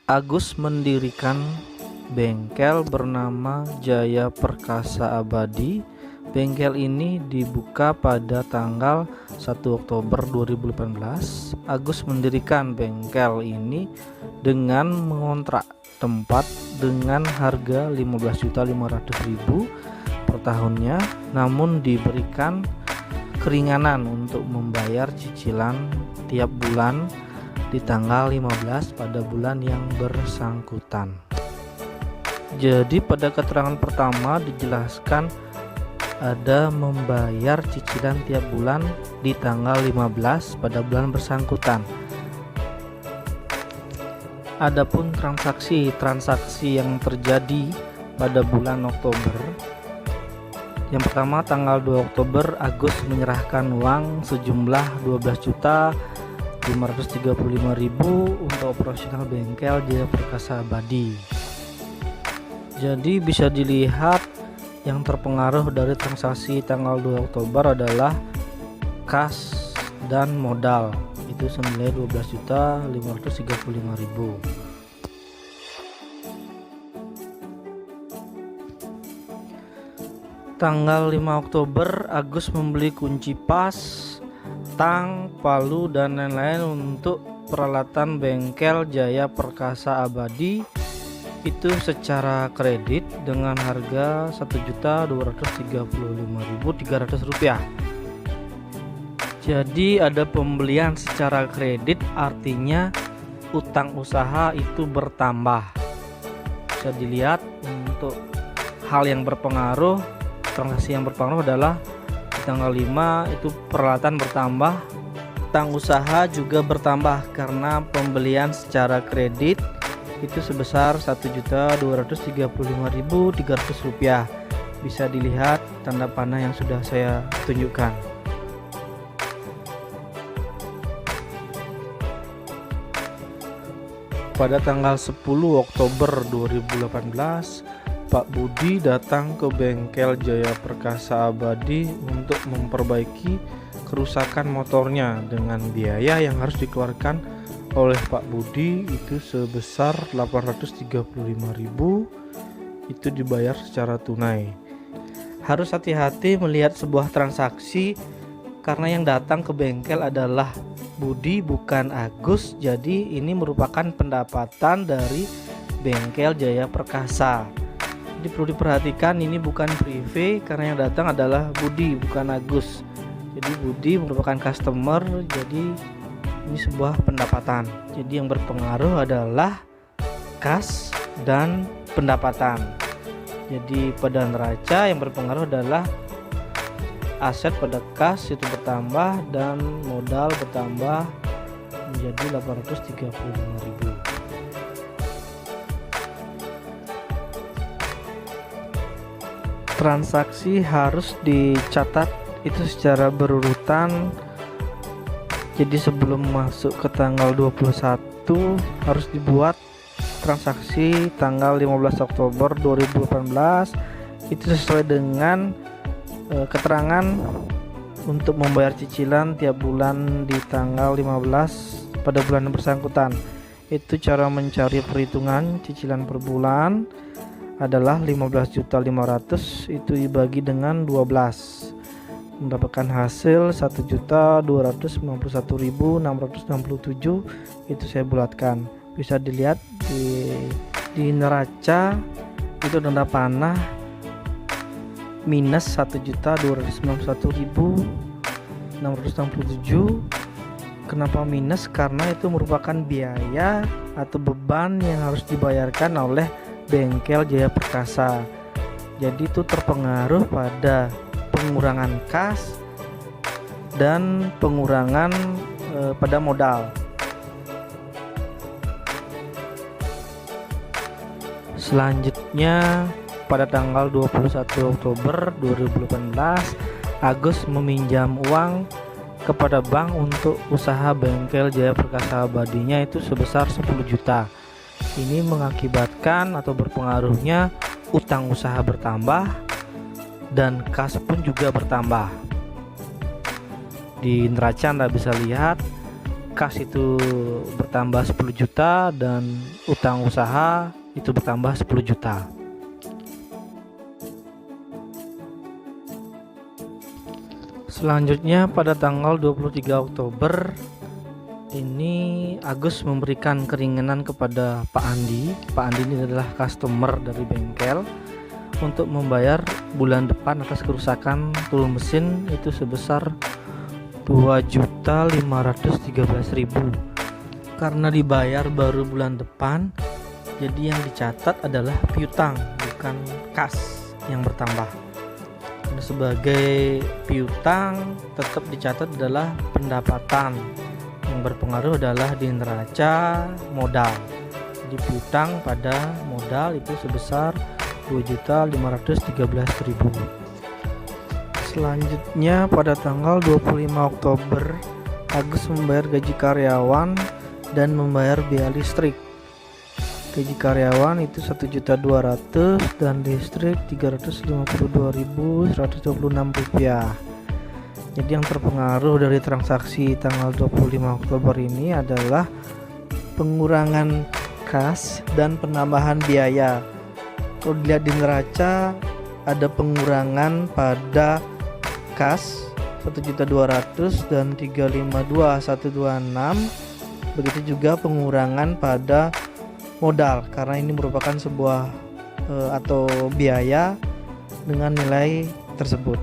Agus mendirikan bengkel bernama Jaya Perkasa Abadi. Bengkel ini dibuka pada tanggal 1 Oktober 2018. Agus mendirikan bengkel ini dengan mengontrak tempat dengan harga 15.500.000 per tahunnya, namun diberikan keringanan untuk membayar cicilan tiap bulan di tanggal 15 pada bulan yang bersangkutan. Jadi pada keterangan pertama dijelaskan ada membayar cicilan tiap bulan di tanggal 15 pada bulan bersangkutan. Adapun transaksi yang terjadi pada bulan Oktober, yang pertama tanggal 2 Oktober Agus menyerahkan uang sejumlah 12.535.000 untuk operasional bengkel Jaya Perkasa Abadi. Jadi bisa dilihat yang terpengaruh dari transaksi tanggal 2 Oktober adalah kas dan modal, itu senilai 12.535.000. Tanggal 5 Oktober Agus membeli kunci pas, tang, palu dan lain-lain untuk peralatan bengkel Jaya Perkasa Abadi itu secara kredit dengan harga Rp1.235.300. Jadi ada pembelian secara kredit, artinya utang usaha itu bertambah. Bisa dilihat untuk hal yang berpengaruh, transaksi yang berpengaruh adalah tanggal 5 itu peralatan bertambah, utang usaha juga bertambah karena pembelian secara kredit itu sebesar Rp1.235.300. Bisa dilihat tanda panah yang sudah saya tunjukkan. Pada tanggal 10 Oktober 2018 Pak Budi datang ke bengkel Jaya Perkasa Abadi untuk memperbaiki kerusakan motornya dengan biaya yang harus dikeluarkan oleh Pak Budi itu sebesar 835.000, itu dibayar secara tunai. Harus hati-hati melihat sebuah transaksi karena yang datang ke bengkel adalah Budi bukan Agus, jadi ini merupakan pendapatan dari bengkel Jaya Perkasa. Jadi perlu diperhatikan ini bukan privé karena yang datang adalah Budi bukan Agus. Jadi Budi merupakan customer, jadi ini sebuah pendapatan. Jadi yang berpengaruh adalah kas dan pendapatan. Jadi pada neraca yang berpengaruh adalah aset pada kas itu bertambah dan modal bertambah menjadi 835.000. Transaksi harus dicatat itu secara berurutan. Jadi sebelum masuk ke tanggal 21 harus dibuat transaksi tanggal 15 Oktober 2018 itu sesuai dengan keterangan untuk membayar cicilan tiap bulan di tanggal 15 pada bulan yang bersangkutan. Itu cara mencari perhitungan cicilan per bulan adalah 15.500.000 itu dibagi dengan 12 mendapatkan hasil 1.291.667. Itu saya bulatkan. Bisa dilihat di neraca itu tanda panah minus 1.291.667. Kenapa minus? Karena itu merupakan biaya atau beban yang harus dibayarkan oleh bengkel Jaya Perkasa. Jadi itu terpengaruh pada pengurangan kas dan pengurangan pada modal. Selanjutnya pada tanggal 21 Oktober 2018 Agus meminjam uang kepada bank untuk usaha bengkel Jaya Perkasa Abadinya itu sebesar 10 juta. Ini mengakibatkan atau berpengaruhnya utang usaha bertambah dan kas pun juga bertambah. Di neraca Anda bisa lihat kas itu bertambah 10 juta dan utang usaha itu bertambah 10 juta. Selanjutnya pada tanggal 23 Oktober ini Agus memberikan keringanan kepada Pak Andi. Pak Andi ini adalah customer dari bengkel untuk membayar bulan depan atas kerusakan tool mesin itu sebesar 2.513.000. Karena dibayar baru bulan depan, jadi yang dicatat adalah piutang bukan kas yang bertambah. Dan sebagai piutang tetap dicatat adalah pendapatan, yang berpengaruh adalah di neraca modal. Jadi piutang pada modal itu sebesar 2.513.000. Selanjutnya pada tanggal 25 Oktober Agus membayar gaji karyawan dan membayar biaya listrik. Gaji karyawan itu 1.200.000 dan listrik 352.126 rupiah. Jadi yang terpengaruh dari transaksi tanggal 25 Oktober ini adalah pengurangan kas dan penambahan biaya. Kalau dilihat di neraca ada pengurangan pada kas 1.200.000 dan 352.126. Begitu juga pengurangan pada modal karena ini merupakan sebuah atau biaya dengan nilai tersebut.